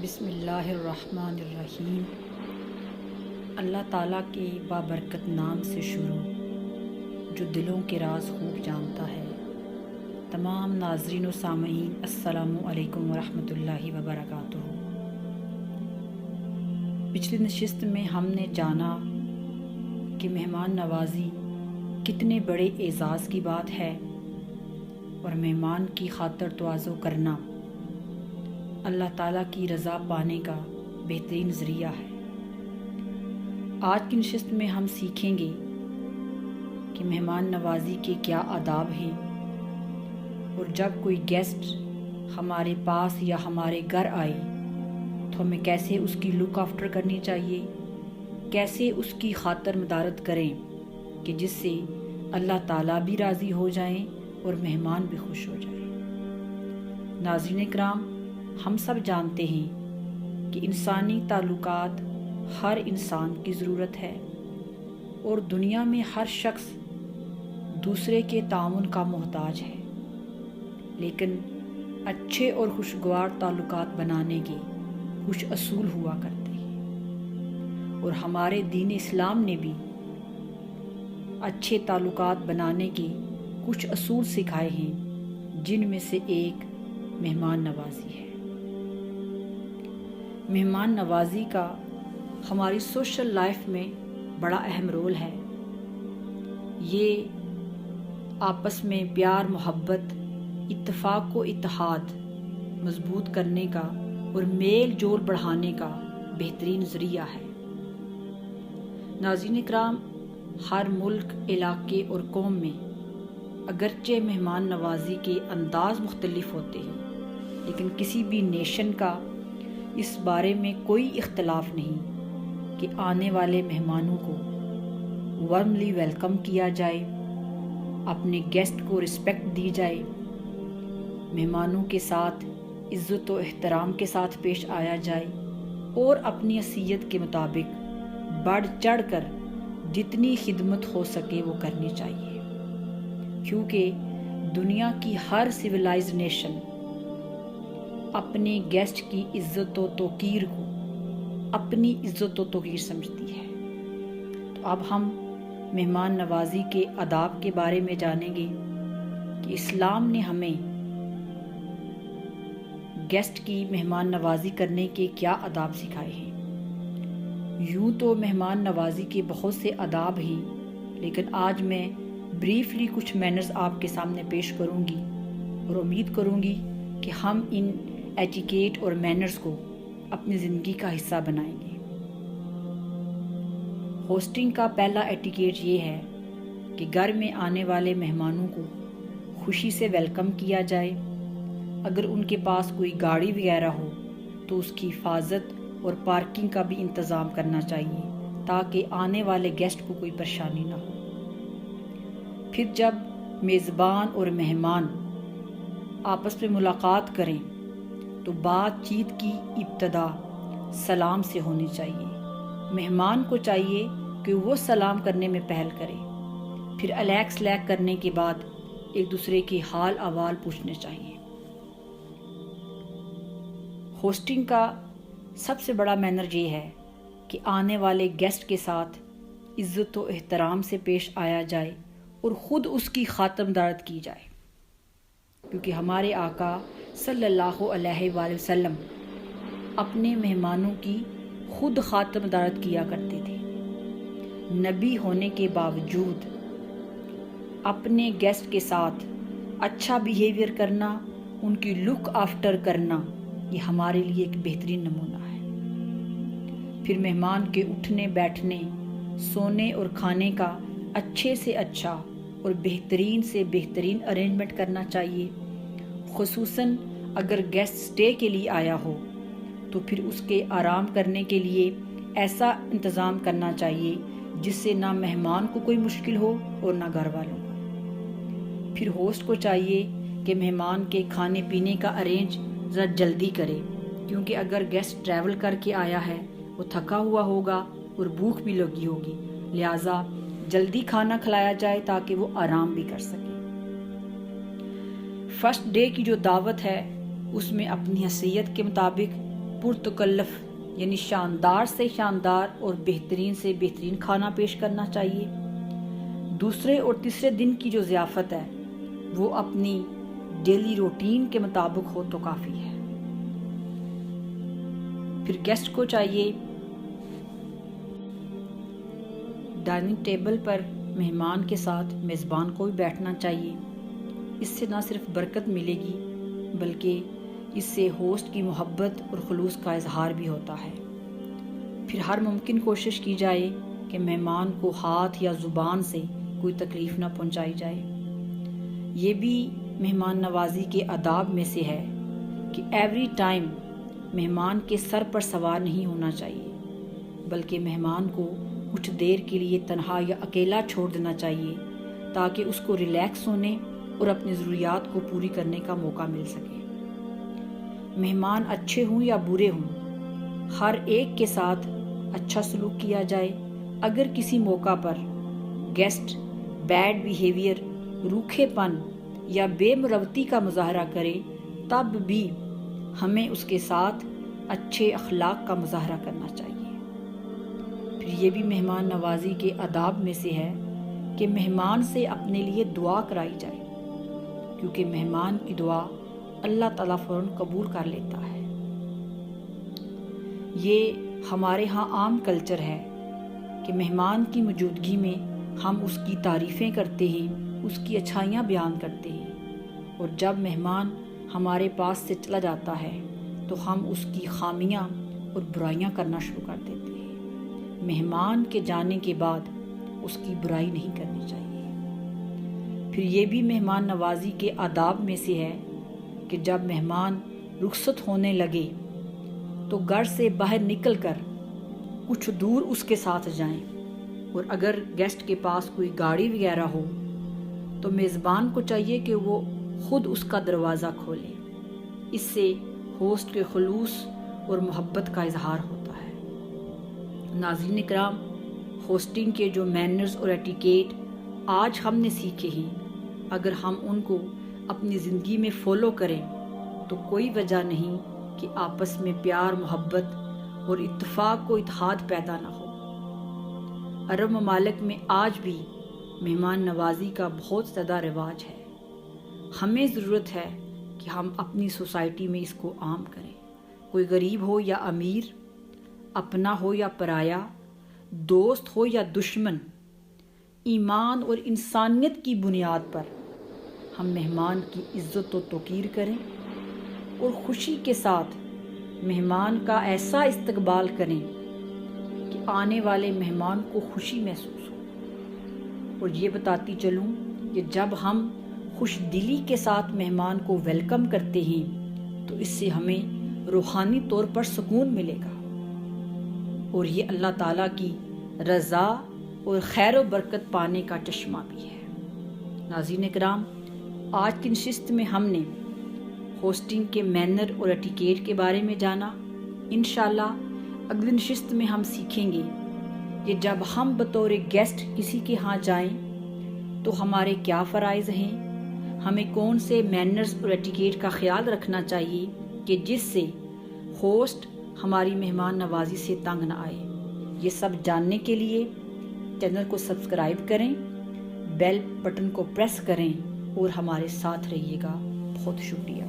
بسم اللہ الرحمن الرحیم۔ اللہ تعالیٰ کے بابرکت نام سے شروع، جو دلوں کے راز خوب جانتا ہے۔ تمام ناظرین و سامعین السلام علیکم ورحمۃ اللہ وبرکاتہ۔ پچھلی نشست میں ہم نے جانا کہ مہمان نوازی کتنے بڑے اعزاز کی بات ہے اور مہمان کی خاطر تواضع کرنا اللہ تعالیٰ کی رضا پانے کا بہترین ذریعہ ہے۔ آج کی نشست میں ہم سیکھیں گے کہ مہمان نوازی کے کیا آداب ہیں، اور جب کوئی گیسٹ ہمارے پاس یا ہمارے گھر آئے تو ہمیں کیسے اس کی لک آفٹر کرنی چاہیے، کیسے اس کی خاطر مدارت کریں کہ جس سے اللہ تعالیٰ بھی راضی ہو جائیں اور مہمان بھی خوش ہو جائیں۔ ناظرین کرام، ہم سب جانتے ہیں کہ انسانی تعلقات ہر انسان کی ضرورت ہے، اور دنیا میں ہر شخص دوسرے کے تعاون کا محتاج ہے، لیکن اچھے اور خوشگوار تعلقات بنانے کے کچھ اصول ہوا کرتے ہیں، اور ہمارے دین اسلام نے بھی اچھے تعلقات بنانے کے کچھ اصول سکھائے ہیں، جن میں سے ایک مہمان نوازی ہے۔ مہمان نوازی کا ہماری سوشل لائف میں بڑا اہم رول ہے۔ یہ آپس میں پیار، محبت، اتفاق و اتحاد مضبوط کرنے کا اور میل جول بڑھانے کا بہترین ذریعہ ہے۔ ناظرین اکرام، ہر ملک، علاقے اور قوم میں اگرچہ مہمان نوازی کے انداز مختلف ہوتے ہیں، لیکن کسی بھی نیشن کا اس بارے میں کوئی اختلاف نہیں کہ آنے والے مہمانوں کو وارملی ویلکم کیا جائے، اپنے گیسٹ کو رسپیکٹ دی جائے، مہمانوں کے ساتھ عزت و احترام کے ساتھ پیش آیا جائے، اور اپنی حیثیت کے مطابق بڑھ چڑھ کر جتنی خدمت ہو سکے وہ کرنی چاہیے، کیونکہ دنیا کی ہر سویلائزڈ نیشن اپنے گیسٹ کی عزت و توقیر کو اپنی عزت و توقیر سمجھتی ہے۔ تو اب ہم مہمان نوازی کے آداب کے بارے میں جانیں گے کہ اسلام نے ہمیں گیسٹ کی مہمان نوازی کرنے کے کیا آداب سکھائے ہیں۔ یوں تو مہمان نوازی کے بہت سے آداب ہیں، لیکن آج میں بریفلی کچھ مینرز آپ کے سامنے پیش کروں گی، اور امید کروں گی کہ ہم ان ایٹیکیٹ اور مینرز کو اپنی زندگی کا حصہ بنائیں گے۔ ہوسٹنگ کا پہلا ایٹیکیٹ یہ ہے کہ گھر میں آنے والے مہمانوں کو خوشی سے ویلکم کیا جائے۔ اگر ان کے پاس کوئی گاڑی وغیرہ ہو تو اس کی حفاظت اور پارکنگ کا بھی انتظام کرنا چاہیے، تاکہ آنے والے گیسٹ کو کوئی پریشانی نہ ہو۔ پھر جب میزبان اور مہمان آپس میں ملاقات کریں تو بات چیت کی ابتدا سلام سے ہونی چاہیے۔ مہمان کو چاہیے کہ وہ سلام کرنے میں پہل کرے، پھر الیک سلیک کرنے کے بعد ایک دوسرے کے حال احوال پوچھنے چاہیے۔ ہوسٹنگ کا سب سے بڑا مینر یہ ہے کہ آنے والے گیسٹ کے ساتھ عزت و احترام سے پیش آیا جائے اور خود اس کی خاطر مدارت کی جائے، کیونکہ ہمارے آقا صلی اللہ علیہ وآلہ وسلم اپنے مہمانوں کی خود خاطر مدارت کیا کرتے تھے۔ نبی ہونے کے باوجود اپنے گیسٹ کے ساتھ اچھا بیہیویئر کرنا، ان کی لک آفٹر کرنا، یہ ہمارے لیے ایک بہترین نمونہ ہے۔ پھر مہمان کے اٹھنے، بیٹھنے، سونے اور کھانے کا اچھے سے اچھا اور بہترین سے بہترین ارینجمنٹ کرنا چاہیے۔ خصوصاً اگر گیسٹ سٹے کے لیے آیا ہو تو پھر اس کے آرام کرنے کے لیے ایسا انتظام کرنا چاہیے جس سے نہ مہمان کو کوئی مشکل ہو اور نہ گھر والوں کو۔ پھر ہوسٹ کو چاہیے کہ مہمان کے کھانے پینے کا ارینج ذرا جلدی کرے، کیونکہ اگر گیسٹ ٹریول کر کے آیا ہے وہ تھکا ہوا ہوگا اور بھوک بھی لگی ہوگی، لہٰذا جلدی کھانا کھلایا جائے تاکہ وہ آرام بھی کر سکے۔ فرسٹ ڈے کی جو دعوت ہے اس میں اپنی حیثیت کے مطابق پرتکلف یعنی شاندار سے شاندار اور بہترین سے بہترین کھانا پیش کرنا چاہیے۔ دوسرے اور تیسرے دن کی جو ضیافت ہے وہ اپنی ڈیلی روٹین کے مطابق ہو تو کافی ہے۔ پھر گیسٹ کو چاہیے ڈائننگ ٹیبل پر مہمان کے ساتھ میزبان کو بھی بیٹھنا چاہیے۔ اس سے نہ صرف برکت ملے گی بلکہ اس سے ہوسٹ کی محبت اور خلوص کا اظہار بھی ہوتا ہے۔ پھر ہر ممکن کوشش کی جائے کہ مہمان کو ہاتھ یا زبان سے کوئی تکلیف نہ پہنچائی جائے۔ یہ بھی مہمان نوازی کے آداب میں سے ہے کہ ایوری ٹائم مہمان کے سر پر سوار نہیں ہونا چاہیے بلکہ مہمان کو کچھ دیر کے لیے تنہا یا اکیلا چھوڑ دینا چاہیے تاکہ اس کو ریلیکس ہونے اور اپنی ضروریات کو پوری کرنے کا موقع مل سکے۔ مہمان اچھے ہوں یا برے ہوں، ہر ایک کے ساتھ اچھا سلوک کیا جائے۔ اگر کسی موقع پر گیسٹ بیڈ بیہیویئر، روکھے پن یا بے مروتی کا مظاہرہ کرے تب بھی ہمیں اس کے ساتھ اچھے اخلاق کا مظاہرہ کرنا چاہیے۔ پھر یہ بھی مہمان نوازی کے آداب میں سے ہے کہ مہمان سے اپنے لیے دعا کرائی جائے کیونکہ مہمان کی دعا اللہ تعالیٰ فوراً قبول کر لیتا ہے۔ یہ ہمارے ہاں عام کلچر ہے کہ مہمان کی موجودگی میں ہم اس کی تعریفیں کرتے ہیں، اس کی اچھائیاں بیان کرتے ہیں، اور جب مہمان ہمارے پاس سے چلا جاتا ہے تو ہم اس کی خامیاں اور برائیاں کرنا شروع کر دیتے ہیں۔ مہمان کے جانے کے بعد اس کی برائی نہیں کرنی چاہیے۔ پھر یہ بھی مہمان نوازی کے آداب میں سے ہے کہ جب مہمان رخصت ہونے لگے تو گھر سے باہر نکل کر کچھ دور اس کے ساتھ جائیں، اور اگر گیسٹ کے پاس کوئی گاڑی وغیرہ ہو تو میزبان کو چاہیے کہ وہ خود اس کا دروازہ کھولے۔ اس سے ہوسٹ کے خلوص اور محبت کا اظہار ہوتا ہے۔ ناظرین اکرام، ہوسٹنگ کے جو مینرز اور ایٹیکیٹ آج ہم نے سیکھے ہیں، اگر ہم ان کو اپنی زندگی میں فالو کریں تو کوئی وجہ نہیں کہ آپس میں پیار، محبت اور اتفاق و اتحاد پیدا نہ ہو۔ عرب ممالک میں آج بھی مہمان نوازی کا بہت زیادہ رواج ہے۔ ہمیں ضرورت ہے کہ ہم اپنی سوسائٹی میں اس کو عام کریں۔ کوئی غریب ہو یا امیر، اپنا ہو یا پرایا، دوست ہو یا دشمن، ایمان اور انسانیت کی بنیاد پر ہم مہمان کی عزت و توقیر کریں اور خوشی کے ساتھ مہمان کا ایسا استقبال کریں کہ آنے والے مہمان کو خوشی محسوس ہو۔ اور یہ بتاتی چلوں کہ جب ہم خوش دلی کے ساتھ مہمان کو ویلکم کرتے ہیں تو اس سے ہمیں روحانی طور پر سکون ملے گا، اور یہ اللہ تعالیٰ کی رضا اور خیر و برکت پانے کا چشمہ بھی ہے۔ ناظرین اکرام، آج کی نشست میں ہم نے ہوسٹنگ کے مینر اور ایٹیکیٹ کے بارے میں جانا۔ انشاءاللہ اگلی نشست میں ہم سیکھیں گے کہ جب ہم بطور گیسٹ کسی کے ہاں جائیں تو ہمارے کیا فرائض ہیں، ہمیں کون سے مینرز اور ایٹیکیٹ کا خیال رکھنا چاہیے کہ جس سے ہوسٹ ہماری مہمان نوازی سے تنگ نہ آئے۔ یہ سب جاننے کے لیے چینل کو سبسکرائب کریں، بیل بٹن کو پریس کریں اور ہمارے ساتھ رہیے گا۔ بہت شکریہ۔